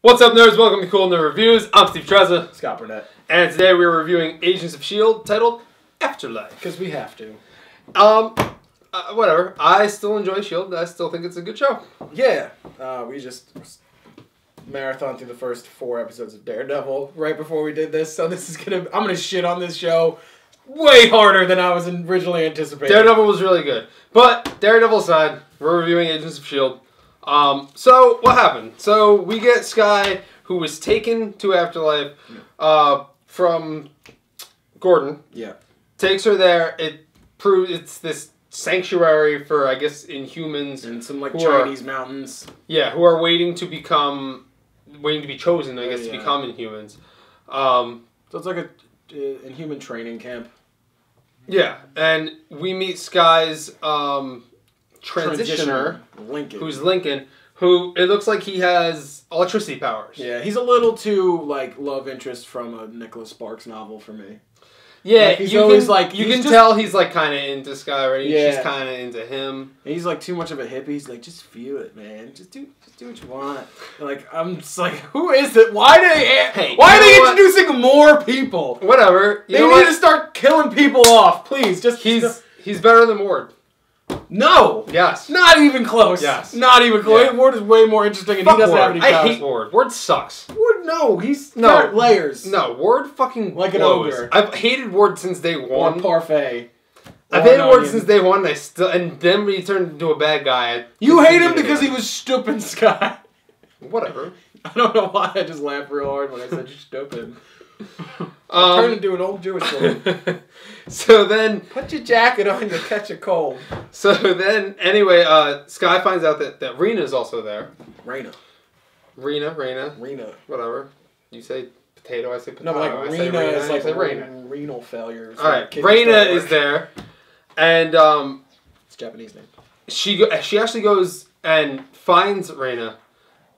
What's up, nerds? Welcome to Cool Nerd Reviews. I'm Steve Trezza. Scott Burnett. And today we're reviewing Agents of S.H.I.E.L.D. titled Afterlife. Because we have to. Whatever. I still enjoy S.H.I.E.L.D. I still think it's a good show. Yeah. We just marathon through the first 4 episodes of Daredevil right before we did this. So this is I'm gonna shit on this show way harder than I was originally anticipating. Daredevil was really good. But, Daredevil aside, we're reviewing Agents of S.H.I.E.L.D. So, what happened? So, we get Skye, who was taken to Afterlife from Gordon. Yeah. Takes her there. It proves it's this sanctuary for, I guess, Inhumans. And some, like, Chinese mountains. Yeah, who are waiting to be chosen, I guess, to become Inhumans. So, it's like a Inhuman training camp. Yeah, and we meet Skye's transitioner, Lincoln. who's Lincoln, who it looks like he has electricity powers. Yeah, he's a little too like love interest from a Nicholas Sparks novel for me. Yeah, like, you can tell he's like kind of into Skye, right? Yeah. She's kind of into him. And he's like too much of a hippie. He's like, just feel it, man. Just do what you want. Like I'm just like, who is it? Why are they introducing more people? Whatever. They need to start killing people off, please. He's better than Ward. No. Yes. Not even close. Yes. Not even close. Yeah. Ward is way more interesting, and he doesn't have any powers. I hate Ward. Ward sucks. Ward, no. He's got layers. No, Ward fucking like an blows. ogre. I've hated Ward since day one. Or parfait. I've hated Ward since day one. And then when he turned into a bad guy. You hate him because he was stupid, Skye. Whatever. I don't know why I just laughed real hard when I said you're stupid. I turned into an old Jewish woman. So then... Put your jacket on to catch a cold. So then, anyway, Skye finds out that Rena's also there. Rena. Whatever. You say potato, I say potato. No, but like Rena is like renal failure. Alright, Rena is there. And, it's a Japanese name. She actually goes and finds Rena.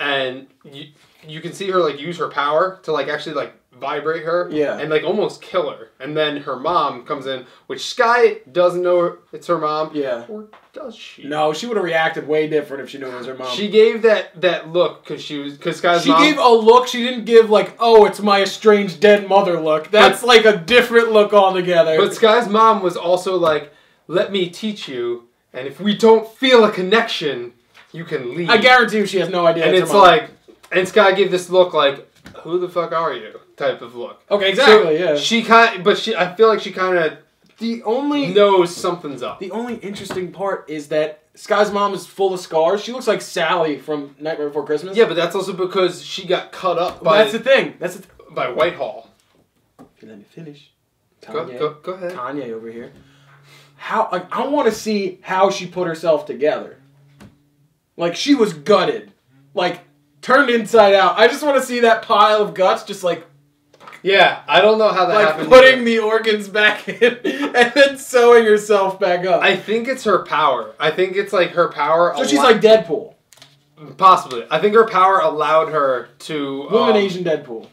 And you can see her, like, use her power to, like, actually, like, vibrate her. Yeah. And, like, almost kill her. And then her mom comes in, which Skye doesn't know it's her mom. Yeah. Or does she? No, she would have reacted way different if she knew it was her mom. She gave that look because Skye's mom... She gave a look. She didn't give, like, oh, it's my estranged dead mother look. That's, like, a different look altogether. But Skye's mom was also like, let me teach you, and if we don't feel a connection... You can leave. I guarantee you she has no idea. And it's like, and Skye gave this look like, who the fuck are you? Type of look. Okay, exactly, so yeah. I feel like she kind of knows something's up. The only interesting part is that Skye's mom is full of scars. She looks like Sally from Nightmare Before Christmas. Yeah, but that's also because she got cut up by... That's the thing. By Whitehall. If you let me finish. Go ahead. Kanye over here. I want to see how she put herself together. Like, she was gutted. Like, turned inside out. I just want to see that pile of guts just, like... Yeah, I don't know how that happened. Like, putting the organs back in and then sewing herself back up. I think it's her power. I think it's, like, her power... So she's like Deadpool. Possibly. I think her power allowed her to... Woman Asian Deadpool.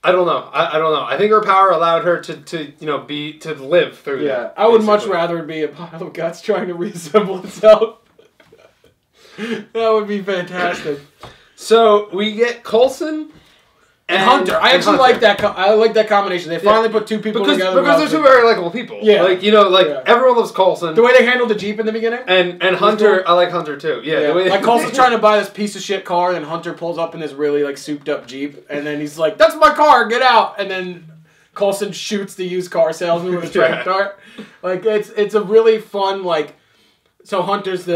I don't know. I don't know. I think her power allowed her to live through that. Yeah, I would much rather it be a pile of guts trying to reassemble itself. That would be fantastic. So we get Coulson and Hunter. I actually like that. I like that combination. They finally put two people together because they're two very likable people. Yeah, like everyone loves Coulson. The way they handled the Jeep in the beginning, and Hunter, cool. I like Hunter too. Yeah, like Coulson's trying to buy this piece of shit car, and Hunter pulls up in this really like souped up Jeep, and then he's like, "That's my car, get out!" And then Coulson shoots the used car salesman with a trap dart. Like it's a really fun like. So Hunter's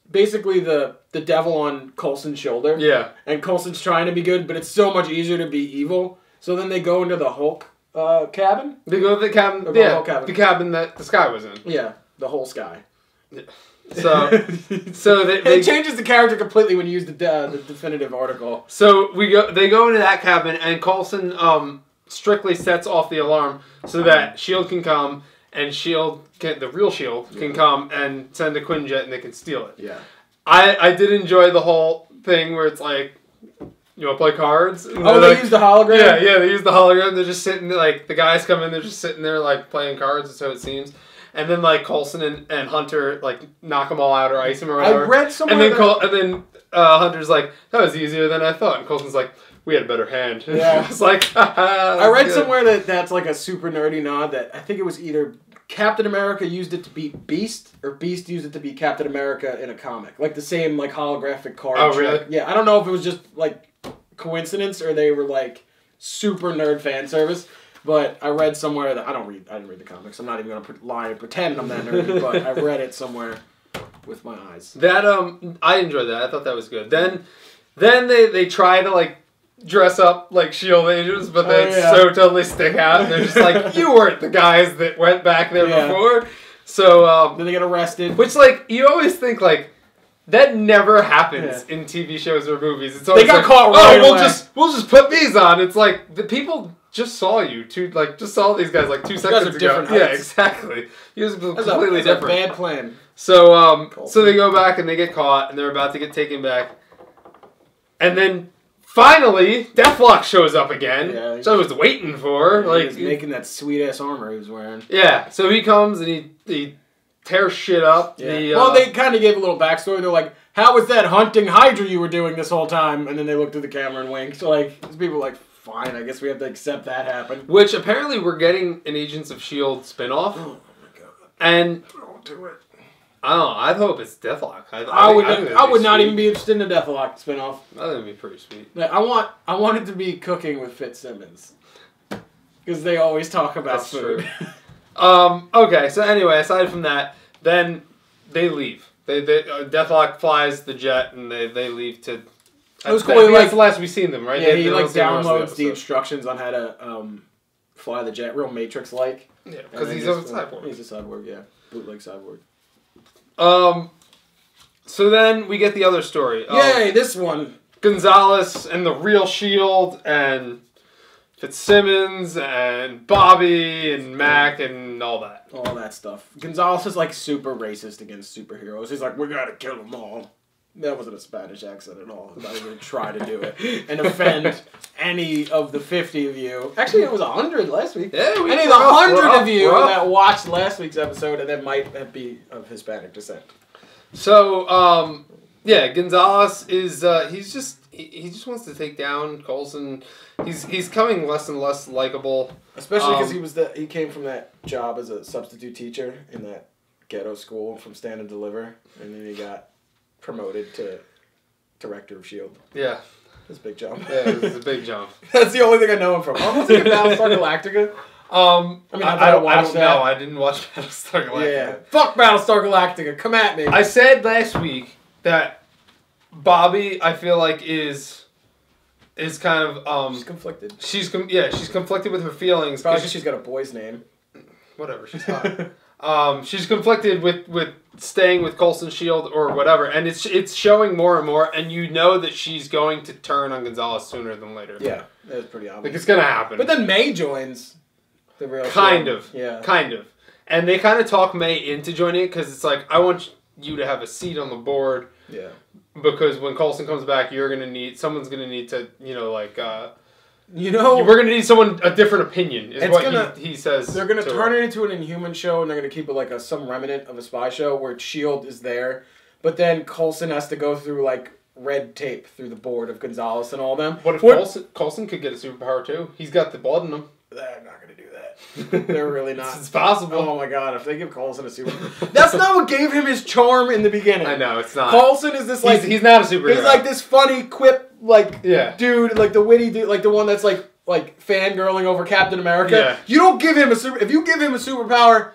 basically the devil on Coulson's shoulder. Yeah. And Coulson's trying to be good, but it's so much easier to be evil. So then they go into the Hulk cabin. They go to the cabin. The cabin that the Skye was in. Yeah, the whole Skye. So it changes the character completely when you use the definitive article. So they go into that cabin, and Coulson strictly sets off the alarm so that S.H.I.E.L.D. can come. And the real S.H.I.E.L.D. can come and send a Quinjet and they can steal it. Yeah. I did enjoy the whole thing where it's like, you want to play cards? And they use the hologram? Yeah, they use the hologram. They're just sitting there, like, the guys come in, they're just sitting there, like, playing cards, so it seems. and then like Coulson and Hunter like knock them all out or ice him or whatever. I read somewhere and then Hunter's like, that was easier than I thought, and Coulson's like, we had a better hand. Yeah. It's like, I read somewhere that's like a super nerdy nod that I think it was either Captain America used it to beat Beast, or Beast used it to beat Captain America in a comic. Like the same like holographic card. Oh, really? Yeah, I don't know if it was just like coincidence or they were like super nerd fan service. But I read somewhere that I didn't read the comics. I'm not even gonna lie and pretend I'm that nerdy, but I read it somewhere with my eyes. That I enjoyed that. I thought that was good. Then they try to like dress up like S.H.I.E.L.D. agents, but they so totally stick out. And they're just like, you weren't the guys that went back there before. So then they get arrested. Which like you always think like that never happens in TV shows or movies. It's always they got like, caught right away. we'll just put these on. It's like the people just saw you just saw these guys like 2 seconds ago. Yeah, exactly. He was completely different. A bad plan. So so they go back and they get caught and they're about to get taken back. And then finally, Deathlock shows up again. Yeah, which I was waiting for. Yeah, like he was making that sweet ass armor he was wearing. Yeah, so he comes and he tears shit up. Yeah. Well, they kind of gave a little backstory. They're like, "How was that hunting Hydra you were doing this whole time?" And then they looked at the camera and winked. So like, these people were like, "Fine, I guess we have to accept that happened." Which apparently we're getting an Agents of S.H.I.E.L.D. spinoff. Oh my god! And don't do it. I don't know. I'd hope it's Deathlock. I would not even be interested in a Deathlock spinoff. I think it'd be pretty sweet. I want it to be cooking with FitzSimmons, because they always talk about That's food. True. Okay. So anyway, aside from that, then they leave. Deathlock flies the jet and they leave to. It was cool. That's the last we've seen them, right? Yeah, he like downloads the instructions on how to fly the jet, real Matrix like. Yeah, because he's a cyborg. He's a cyborg, yeah, bootleg cyborg. So then we get the other story. Yay, this one. Gonzalez and the real S.H.I.E.L.D. and FitzSimmons and Bobby and Mac and all that. All that stuff. Gonzalez is like super racist against superheroes. He's like, we gotta kill them all. That wasn't a Spanish accent at all. I'm not even gonna try to do it and offend any of the 50 of you. Actually, it was 100 last week. Yeah, any of the 100 of you that watched last week's episode and that might be of Hispanic descent. So, yeah, Gonzalez is he just wants to take down Coulson. He's coming less and less likable, especially because he came from that job as a substitute teacher in that ghetto school from Stand and Deliver, and then he got promoted to director of S.H.I.E.L.D. Yeah. That's a big jump. Yeah, it's a big jump. That's the only thing I know him from. Oh, was he in Battlestar Galactica? I don't know. I didn't watch Battlestar Galactica. Yeah. Fuck Battlestar Galactica. Come at me. I said last week that Bobby, I feel like, is kind of she's conflicted. She's conflicted with her feelings. Probably because she's got a boy's name. Whatever, she's hot. She's conflicted with staying with Coulson S.H.I.E.L.D. or whatever, and it's showing more and more, and you know that she's going to turn on Gonzalez sooner than later. Yeah, that's pretty obvious. Like, it's gonna happen. But then May joins the real kind show. of. Yeah. Kind of. And they kind of talk May into joining it, because it's like, I want you to have a seat on the board. Yeah. Because when Coulson comes back, someone's gonna need to, we're gonna need someone a different opinion. Is what he says. They're gonna turn it into an Inhuman show, and they're gonna keep it like some remnant of a spy show where S.H.I.E.L.D. is there, but then Coulson has to go through like red tape through the board of Gonzalez and all them. What if Coulson could get a superpower too? He's got the blood in him. They're not gonna do that. They're really not. It's possible. Oh my god, if they give Coulson a superpower. That's not what gave him his charm in the beginning. I know, it's not. Coulson is this like... He's not a superhero. He's like this funny quip, dude, like the witty dude, like the one that's like fangirling over Captain America. Yeah. You don't give him if you give him a superpower,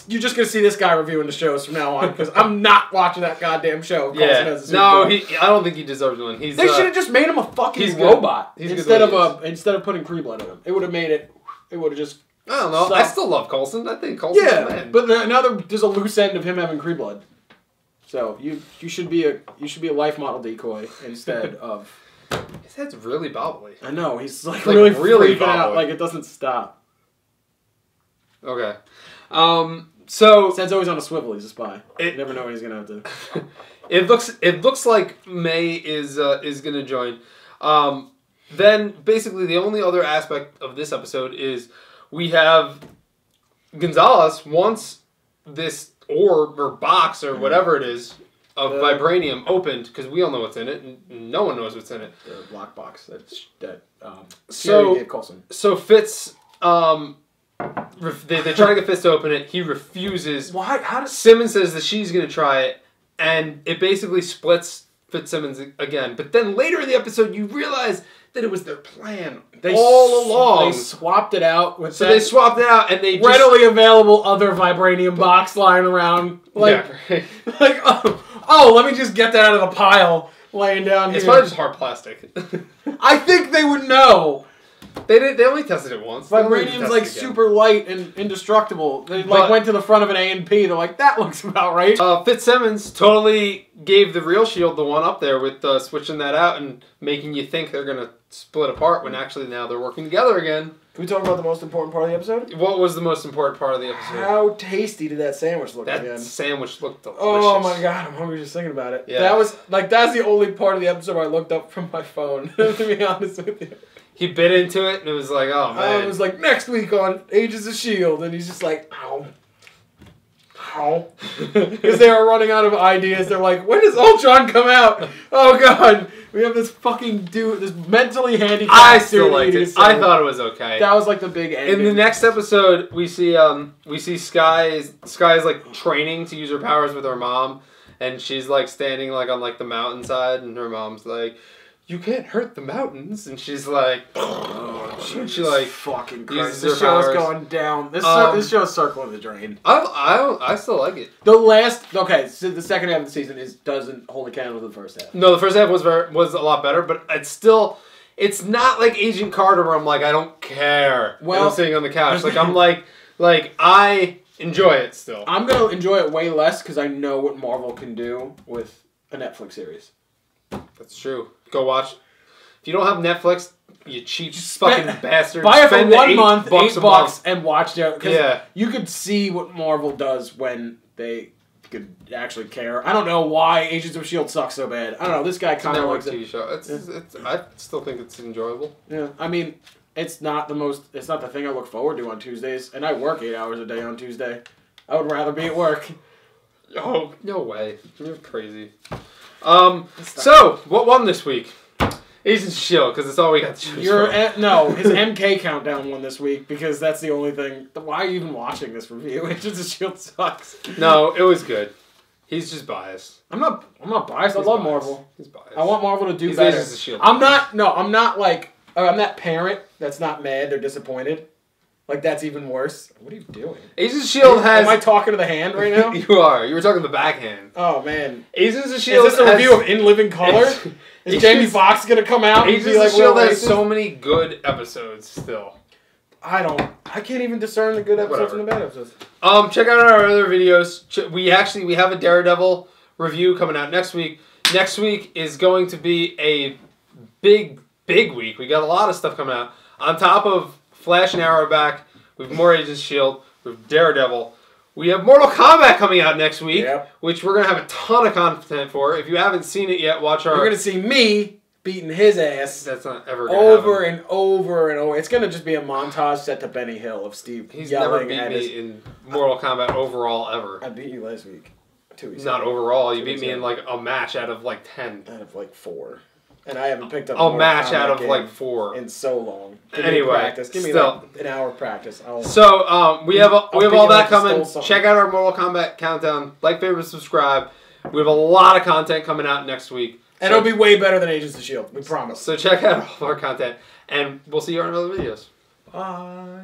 you're just gonna see this guy reviewing the shows from now on, because I'm not watching that goddamn show. Yeah. No, I don't think he deserves one. They should have just made him a fucking robot instead of putting Kree blood in him. It would have made it. It would have just. I don't know. I still love Coulson. I think Coulson's the man. But now there's a loose end of him having Kree blood. So you should be a life model decoy instead of. His head's really bobbly. I know, he's like really freaking out, like it doesn't stop. Okay. So his head's always on a swivel, he's a spy. You never know when he's gonna have to. It looks like May is gonna join. Then basically the only other aspect of this episode is we have Gonzalez wants this orb or box or whatever it is of vibranium opened, because we all know what's in it, and no one knows what's in it. The black box that So gave Coulson. So Fitz, they try to get Fitz to open it. He refuses. Why? How does Simmons says that she's going to try it, and it basically splits FitzSimmons again. But then later in the episode, you realize that it was their plan all along. They swapped it out with They swapped it out, and they readily available other vibranium box lying around. Like, yeah. like oh, let me just get that out of the pile laying down here. It's probably just hard plastic. I think they would know. They only tested it once. Vibranium's like super light and indestructible. They went to the front of an A&P. They're like, that looks about right. FitzSimmons totally gave the real S.H.I.E.L.D. the one up there with switching that out and making you think they're going to split apart when actually now they're working together again. Can we talk about the most important part of the episode? What was the most important part of the episode? How tasty did that sandwich look again? That sandwich looked delicious. Oh my god, I'm hungry just thinking about it. Yeah. That's the only part of the episode where I looked up from my phone, to be honest with you. He bit into it and it was like, oh man. It was like, next week on Agents of S.H.I.E.L.D. and he's just like, ow. Ow. Because they are running out of ideas. They're like, when does Ultron come out? Oh god. We have this fucking dude, this mentally handicapped I still liked it. I thought it was okay. That was like the big ending. In the next episode, we see Skye's like training to use her powers with her mom, and she's like standing like on like the mountainside, and her mom's like, "You can't hurt the mountains," and she's like, she like fucking uses Christ. This her show is powers. going down. This show is circling the drain. I still like it. So the second half of the season doesn't hold a candle to the first half. No, the first half was a lot better, but it's not like Agent Carter where I'm like, I don't care. Well, and I'm sitting on the couch. Like I'm like I enjoy it still. I'm gonna enjoy it way less because I know what Marvel can do with a Netflix series. That's true. Go watch. If you don't have Netflix, you cheap fucking bastard. Buy it for Spend 1 month, $8 and watch it. Yeah. You could see what Marvel does when they could actually care. I don't know why Agents of S.H.I.E.L.D. sucks so bad. I don't know. This guy kind of likes it. TV show. I still think it's enjoyable. Yeah. I mean, it's not the thing I look forward to on Tuesdays, and I work 8 hours a day on Tuesday. I would rather be at work. Oh, no way. You're crazy. So, what won this week? Agents of S.H.I.E.L.D., because it's all we got to choose from. No, his MK countdown won this week, because that's the only thing. Why are you even watching this review? Agents of S.H.I.E.L.D. sucks. No, it was good. He's just biased. I'm not biased. I love Marvel. He's biased. I want Marvel to do He's better. Agents of S.H.I.E.L.D. I'm that parent that's not mad, they're disappointed. Like, that's even worse. What are you doing? Agents of S.H.I.E.L.D. has... Am I talking to the hand right now? You are. You were talking to the backhand. Oh, man. Agents of S.H.I.E.L.D. Is this a review of In Living Color? Is Jamie Foxx going to come out Agents and be like, of S.H.I.E.L.D. has so many good episodes still. I can't even discern the good episodes from the bad episodes. Check out our other videos. We have a Daredevil review coming out next week. Next week is going to be a big week. We got a lot of stuff coming out. On top of Flash and Arrow back, we have more Agents of S.H.I.E.L.D., we have Daredevil. We have Mortal Kombat coming out next week, which we're going to have a ton of content for. If you haven't seen it yet, watch our... You're going to see me beating his ass. That's not ever going to happen. Over and over and over. It's going to just be a montage set to Benny Hill of Steve yelling at He's never beat me in Mortal Kombat overall ever. I beat you last week. 2 weeks Not ago. overall. You beat me in like a match out of like 10. Out of like 4. And I haven't picked up a match out of like 4 in so long. Anyway, give me like an hour of practice. So we have all that coming. Check out our Mortal Kombat countdown. Like, favorite, subscribe. We have a lot of content coming out next week. And it'll be way better than Agents of S.H.I.E.L.D. We promise. So check out all of our content, and we'll see you on other videos. Bye.